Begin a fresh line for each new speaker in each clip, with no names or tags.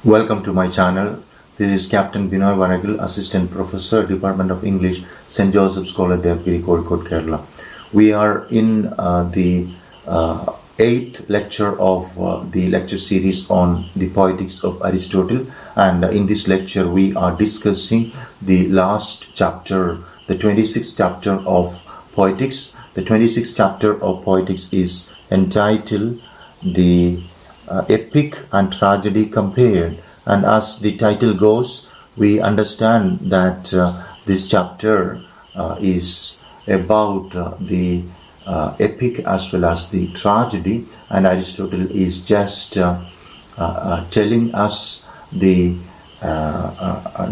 Welcome to my channel. This is Captain Binoy Varakil, Assistant Professor, Department of English, St. Joseph's College, Devgiri, Kozhikode, Kerala. We are in the eighth lecture of the lecture series on the Poetics of Aristotle, and in this lecture we are discussing the last chapter, the 26th chapter of Poetics. The 26th chapter of Poetics is entitled The Epic and Tragedy Compared, and as the title goes, we understand that this chapter is about the epic as well as the tragedy, and Aristotle is just telling us the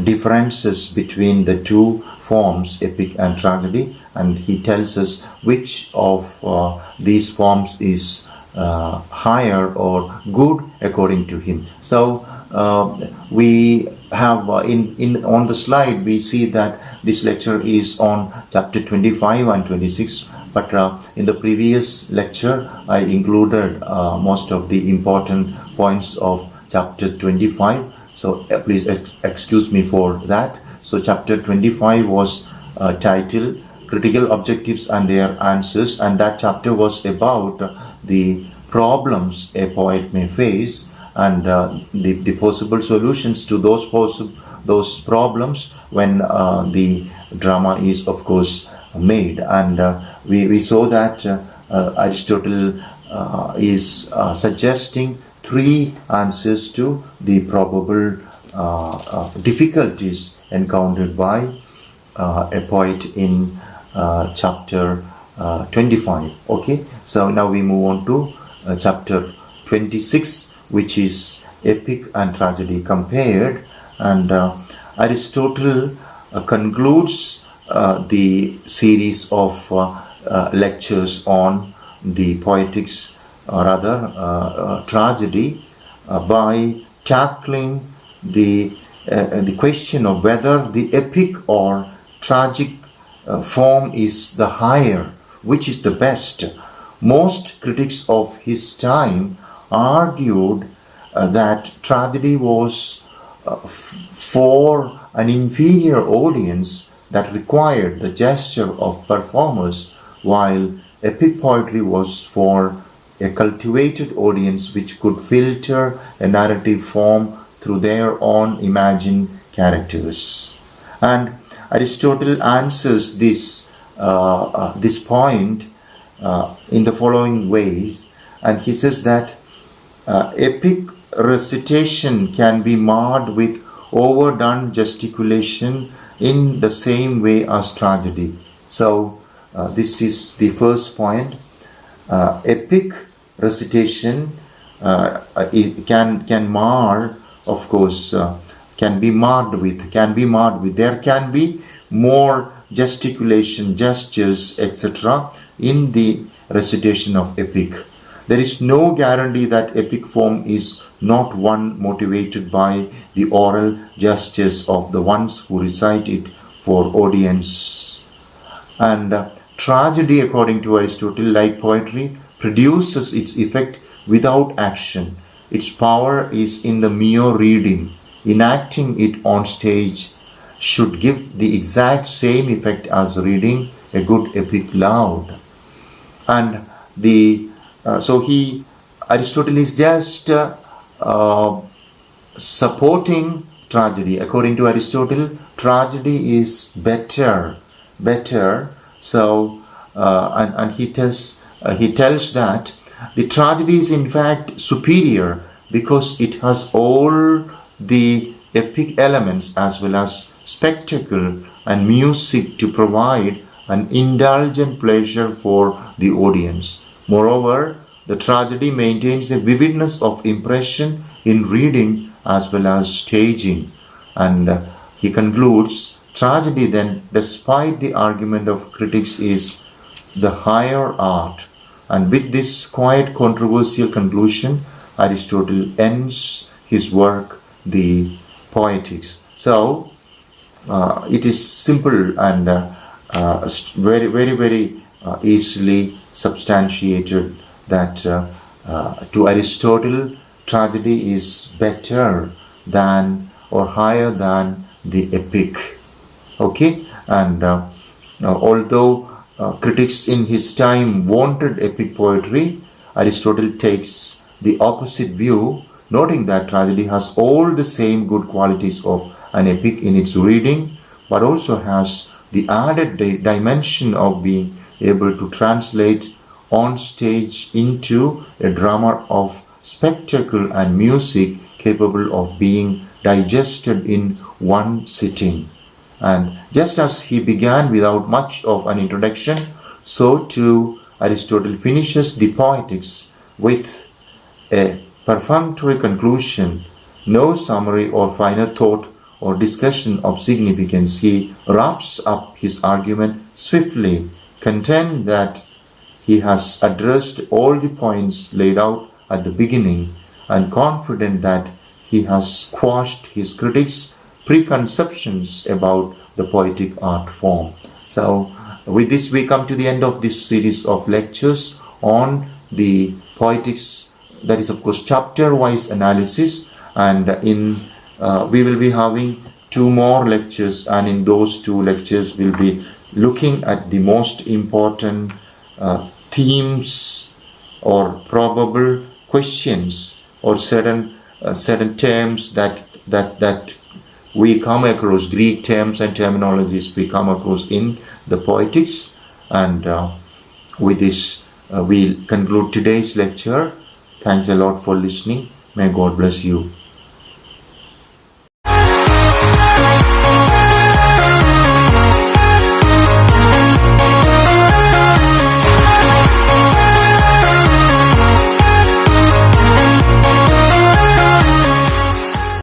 differences between the two forms, epic and tragedy, and he tells us which of these forms is higher or good according to him. So we have in on the slide we see that this lecture is on chapter 25 and 26, but in the previous lecture I included most of the important points of chapter 25, so please excuse me for that. So chapter 25 was titled Critical Objectives and Their Answers, and that chapter was about the problems a poet may face and the possible solutions to those problems when the drama is of course made. And we saw that Aristotle is suggesting three answers to the probable difficulties encountered by a poet in chapter 25. Okay, so now we move on to chapter 26, which is Epic and Tragedy Compared, and Aristotle concludes the series of lectures on the Poetics, or rather tragedy, by tackling the question of whether the epic or tragic form is the higher, which is the best. Most critics of his time argued that tragedy was for an inferior audience that required the gesture of performers, while epic poetry was for a cultivated audience which could filter a narrative form through their own imagined characters. And Aristotle answers this point in the following ways, and he says that epic recitation can be marred with overdone gesticulation in the same way as tragedy. So this is the first point. Epic recitation can mar, of course, can be marred with. There can be more gesticulation, gestures, etc. in the recitation of epic. There is no guarantee that epic form is not one motivated by the oral gestures of the ones who recite it for audience. And tragedy, according to Aristotle, like poetry, produces its effect without action. Its power is in the mere reading. Enacting it on stage should give the exact same effect as reading a good epic loud. And Aristotle is just supporting tragedy. According to Aristotle, tragedy is better. So and he tells that the tragedy is in fact superior because it has all the epic elements as well as spectacle and music to provide an indulgent pleasure for the audience. Moreover, the tragedy maintains a vividness of impression in reading as well as staging. And he concludes, tragedy then, despite the argument of critics, is the higher art. And with this quite controversial conclusion, Aristotle ends his work, the Poetics. So it is simple and very easily substantiated that to Aristotle, tragedy is better than or higher than the epic. Okay, and although critics in his time wanted epic poetry, Aristotle takes the opposite view, noting that tragedy has all the same good qualities of an epic in its reading, but also has the added dimension of being able to translate on stage into a drama of spectacle and music capable of being digested in one sitting. And just as he began without much of an introduction, so too Aristotle finishes the Poetics with a perfunctory conclusion, no summary or final thought or discussion of significance. He wraps up his argument swiftly, content that he has addressed all the points laid out at the beginning, and confident that he has quashed his critics' preconceptions about the poetic art form. So, with this, we come to the end of this series of lectures on the Poetics. That is, of course, chapter-wise analysis, and we will be having 2 more lectures, and in those 2 lectures, we'll be looking at the most important themes or probable questions or certain terms that we come across, Greek terms and terminologies we come across in the Poetics. And with this, we'll conclude today's lecture. Thanks a lot for listening. May God bless you.